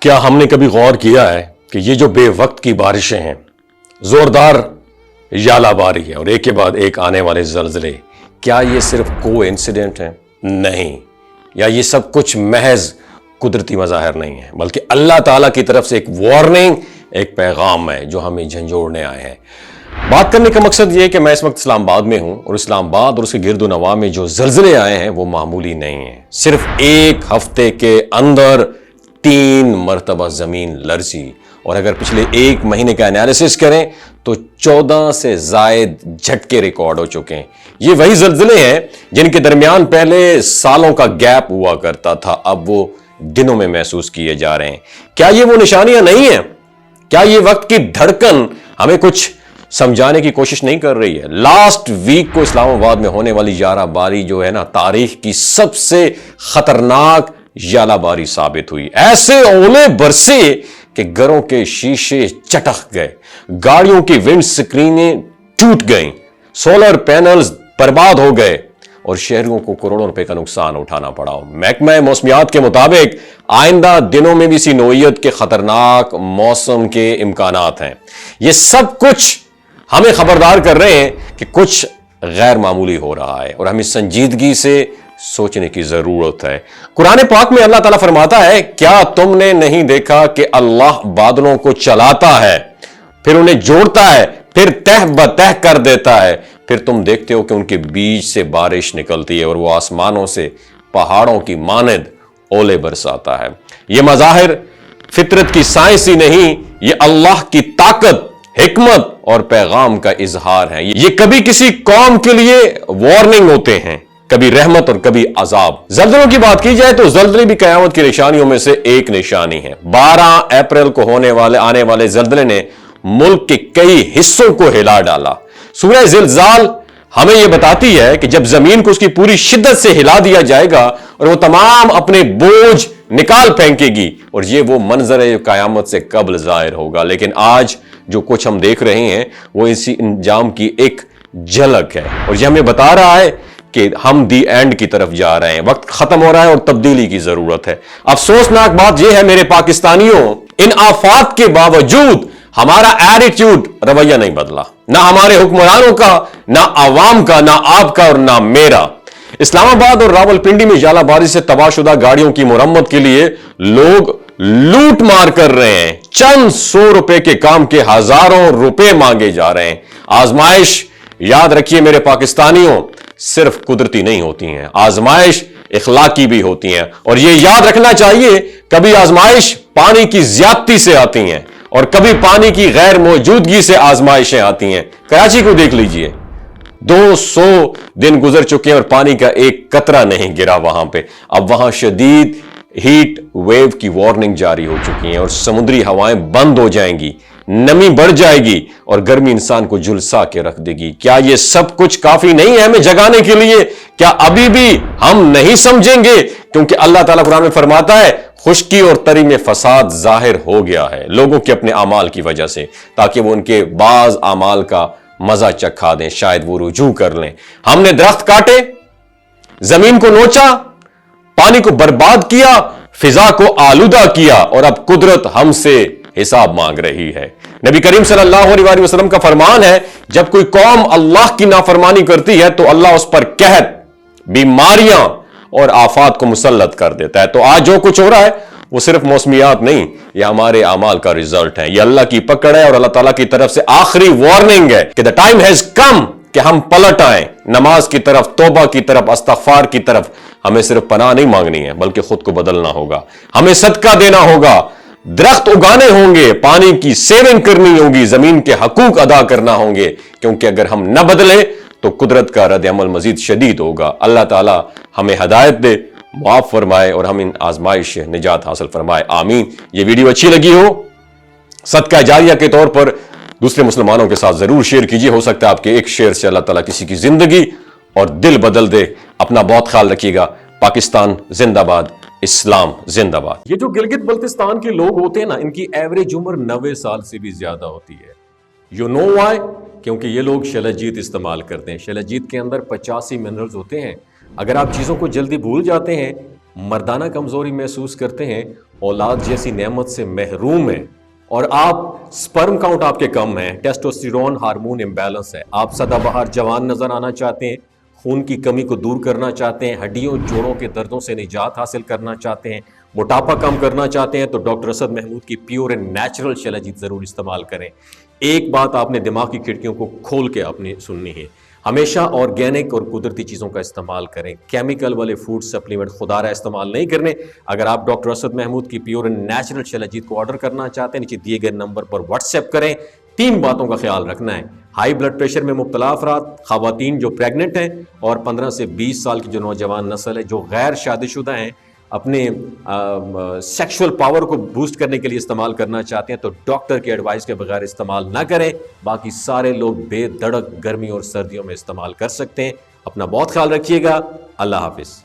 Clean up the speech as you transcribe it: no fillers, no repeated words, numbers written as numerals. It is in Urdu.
کیا ہم نے کبھی غور کیا ہے کہ یہ جو بے وقت کی بارشیں ہیں، زوردار ژالہ باری ہے اور ایک کے بعد ایک آنے والے زلزلے، کیا یہ صرف کو انسیڈنٹ ہیں؟ نہیں، یا یہ سب کچھ محض قدرتی مظاہر نہیں ہے، بلکہ اللہ تعالیٰ کی طرف سے ایک وارننگ، ایک پیغام ہے جو ہمیں جھنجھوڑنے آئے ہیں۔ بات کرنے کا مقصد یہ ہے کہ میں اس وقت اسلام آباد میں ہوں، اور اسلام آباد اور اس کے گرد و نواح میں جو زلزلے آئے ہیں وہ معمولی نہیں ہیں۔ صرف ایک ہفتے کے اندر 3 مرتبہ زمین لرزی، اور اگر پچھلے 1 مہینے کا انالیسس کریں تو 14 سے زائد جھٹکے ریکارڈ ہو چکے ہیں۔ یہ وہی زلزلے ہیں جن کے درمیان پہلے سالوں کا گیپ ہوا کرتا تھا، اب وہ دنوں میں محسوس کیے جا رہے ہیں۔ کیا یہ وہ نشانیاں نہیں ہیں؟ کیا یہ وقت کی دھڑکن ہمیں کچھ سمجھانے کی کوشش نہیں کر رہی ہے؟ لاسٹ ویک کو اسلام آباد میں ہونے والی ژالہ باری جو ہے نا، تاریخ کی سب سے خطرناک ژالہ باری ثابت ہوئی۔ ایسے اولے برسے کہ گھروں کے شیشے چٹک گئے، گاڑیوں کی ونڈ سکرینیں ٹوٹ گئیں، سولر پینلز برباد ہو گئے، اور شہریوں کو کروڑوں روپے کا نقصان اٹھانا پڑا۔ محکمہ موسمیات کے مطابق آئندہ دنوں میں بھی اسی نوعیت کے خطرناک موسم کے امکانات ہیں۔ یہ سب کچھ ہمیں خبردار کر رہے ہیں کہ کچھ غیر معمولی ہو رہا ہے، اور ہمیں سنجیدگی سے سوچنے کی ضرورت ہے۔ قرآن پاک میں اللہ تعالیٰ فرماتا ہے، کیا تم نے نہیں دیکھا کہ اللہ بادلوں کو چلاتا ہے، پھر انہیں جوڑتا ہے، پھر تہ بتہ کر دیتا ہے، پھر تم دیکھتے ہو کہ ان کے بیچ سے بارش نکلتی ہے اور وہ آسمانوں سے پہاڑوں کی مانند اولے برساتا ہے۔ یہ مظاہر فطرت کی سائنس ہی نہیں، یہ اللہ کی طاقت، حکمت اور پیغام کا اظہار ہے۔ یہ کبھی کسی قوم کے لیے وارننگ ہوتے ہیں، کبھی رحمت اور کبھی عذاب۔ زلزلوں کی بات کی جائے تو زلزلے بھی قیامت کی نشانیوں میں سے ایک نشانی ہے۔ 12 اپریل کو آنے والے زلزلے نے ملک کے کئی حصوں کو ہلا ڈالا۔ سورہ زلزال ہمیں یہ بتاتی ہے کہ جب زمین کو اس کی پوری شدت سے ہلا دیا جائے گا اور وہ تمام اپنے بوجھ نکال پھینکے گی، اور یہ وہ منظر ہے جو قیامت سے قبل ظاہر ہوگا۔ لیکن آج جو کچھ ہم دیکھ رہے ہیں وہ اسی انجام کی ایک جھلک ہے، اور یہ ہمیں بتا رہا ہے کہ ہم دی اینڈ کی طرف جا رہے ہیں، وقت ختم ہو رہا ہے اور تبدیلی کی ضرورت ہے۔ افسوسناک بات یہ ہے میرے پاکستانیوں، ان آفات کے باوجود ہمارا ایٹیٹیوڈ، رویہ نہیں بدلا، نہ ہمارے حکمرانوں کا، نہ عوام کا، نہ آپ کا اور نہ میرا۔ اسلام آباد اور راولپنڈی میں ژالہ باری سے تباہ شدہ گاڑیوں کی مرمت کے لیے لوگ لوٹ مار کر رہے ہیں، چند 100 روپے کے کام کے ہزاروں روپے مانگے جا رہے ہیں۔ آزمائش، یاد رکھیے میرے پاکستانیوں، صرف قدرتی نہیں ہوتی ہیں، آزمائش اخلاقی بھی ہوتی ہیں، اور یہ یاد رکھنا چاہیے، کبھی آزمائش پانی کی زیادتی سے آتی ہیں اور کبھی پانی کی غیر موجودگی سے آزمائشیں آتی ہیں۔ کراچی کو دیکھ لیجئے، 200 دن گزر چکے ہیں اور پانی کا ایک قطرہ نہیں گرا وہاں پہ۔ اب وہاں شدید ہیٹ ویو کی وارننگ جاری ہو چکی ہیں، اور سمندری ہوائیں بند ہو جائیں گی، نمی بڑھ جائے گی، اور گرمی انسان کو جھلسا کے رکھ دے گی۔ کیا یہ سب کچھ کافی نہیں ہے ہمیں جگانے کے لیے؟ کیا ابھی بھی ہم نہیں سمجھیں گے؟ کیونکہ اللہ تعالیٰ قرآن میں فرماتا ہے، خشکی اور تری میں فساد ظاہر ہو گیا ہے لوگوں کے اپنے اعمال کی وجہ سے، تاکہ وہ ان کے بعض اعمال کا مزہ چکھا دیں، شاید وہ رجوع کر لیں۔ ہم نے درخت کاٹے، زمین کو نوچا، پانی کو برباد کیا، فضا کو آلودہ کیا، اور اب قدرت ہم سے حساب مانگ رہی ہے۔ نبی کریم صلی اللہ علیہ وسلم کا فرمان ہے، جب کوئی قوم اللہ کی نافرمانی کرتی ہے تو اللہ اس پر قحط، بیماریاں اور آفات کو مسلط کر دیتا ہے۔ تو آج جو کچھ ہو رہا ہے وہ صرف موسمیات نہیں، یہ ہمارے اعمال کا رزلٹ ہے، یہ اللہ کی پکڑ ہے، اور اللہ تعالیٰ کی طرف سے آخری وارننگ ہے کہ the time has come کہ ہم پلٹ آئیں، نماز کی طرف، توبہ کی طرف، استغفار کی طرف۔ ہمیں صرف پناہ نہیں مانگنی ہے بلکہ خود کو بدلنا ہوگا، ہمیں صدقہ دینا ہوگا، درخت اگانے ہوں گے، پانی کی سیونگ کرنی ہوگی، زمین کے حقوق ادا کرنا ہوں گے، کیونکہ اگر ہم نہ بدلیں تو قدرت کا رد عمل مزید شدید ہوگا۔ اللہ تعالیٰ ہمیں ہدایت دے، معاف فرمائے، اور ہم ان آزمائش سے نجات حاصل فرمائے، آمین۔ یہ ویڈیو اچھی لگی ہو، صدقہ جاریہ کے طور پر دوسرے مسلمانوں کے ساتھ ضرور شیئر کیجیے، ہو سکتا ہے آپ کے ایک شیئر سے اللہ تعالیٰ کسی کی زندگی اور دل بدل دے۔ اپنا بہت خیال رکھیے گا۔ پاکستان زندہ باد، اسلام زندہ باد۔ یہ جو گلگت بلتستان کے لوگ ہوتے ہیں نا، ان کی ایوریج عمر 90 سال سے بھی زیادہ ہوتی ہے۔ You know why? کیونکہ یہ لوگ شیلاجیت استعمال کرتے ہیں۔ شیلاجیت کے اندر 85 منرلز ہوتے ہیں۔ اگر آپ چیزوں کو جلدی بھول جاتے ہیں مردانہ کمزوری محسوس کرتے ہیں، اولاد جیسی نعمت سے محروم ہیں، اور آپ سپرم کاؤنٹ آپ کے کم ہیں، ٹیسٹوسٹیرون ہارمون امبیلنس ہے، آپ سدا بہار جوان نظر آنا چاہتے ہیں، خون کی کمی کو دور کرنا چاہتے ہیں، ہڈیوں جوڑوں کے دردوں سے نجات حاصل کرنا چاہتے ہیں، موٹاپا کم کرنا چاہتے ہیں، تو ڈاکٹر اسد محمود کی پیور اینڈ نیچرل شیلاجیت ضرور استعمال کریں۔ ایک بات آپ نے دماغ کی کھڑکیوں کو کھول کے آپ نے سننی ہے، ہمیشہ آرگینک اور قدرتی چیزوں کا استعمال کریں، کیمیکل والے فوڈ سپلیمنٹ خدا رہا استعمال نہیں کرنے۔ اگر آپ ڈاکٹر اسد محمود کی پیور اینڈ نیچرل شیلاجیت کو آرڈر کرنا چاہتے ہیں، نیچے دیے گئے نمبر پر واٹس ایپ کریں۔ 3 باتوں کا خیال رکھنا ہے: ہائی بلڈ پریشر میں مبتلا افراد، خواتین جو پریگننٹ ہیں، اور 15 سے 20 سال کی جو نوجوان نسل ہے جو غیر شادی شدہ ہیں، اپنے سیکشول پاور کو بوسٹ کرنے کے لیے استعمال کرنا چاہتے ہیں، تو ڈاکٹر کی ایڈوائس کے بغیر استعمال نہ کریں۔ باقی سارے لوگ بے دھڑک گرمی اور سردیوں میں استعمال کر سکتے ہیں۔ اپنا بہت خیال رکھیے گا۔ اللہ حافظ۔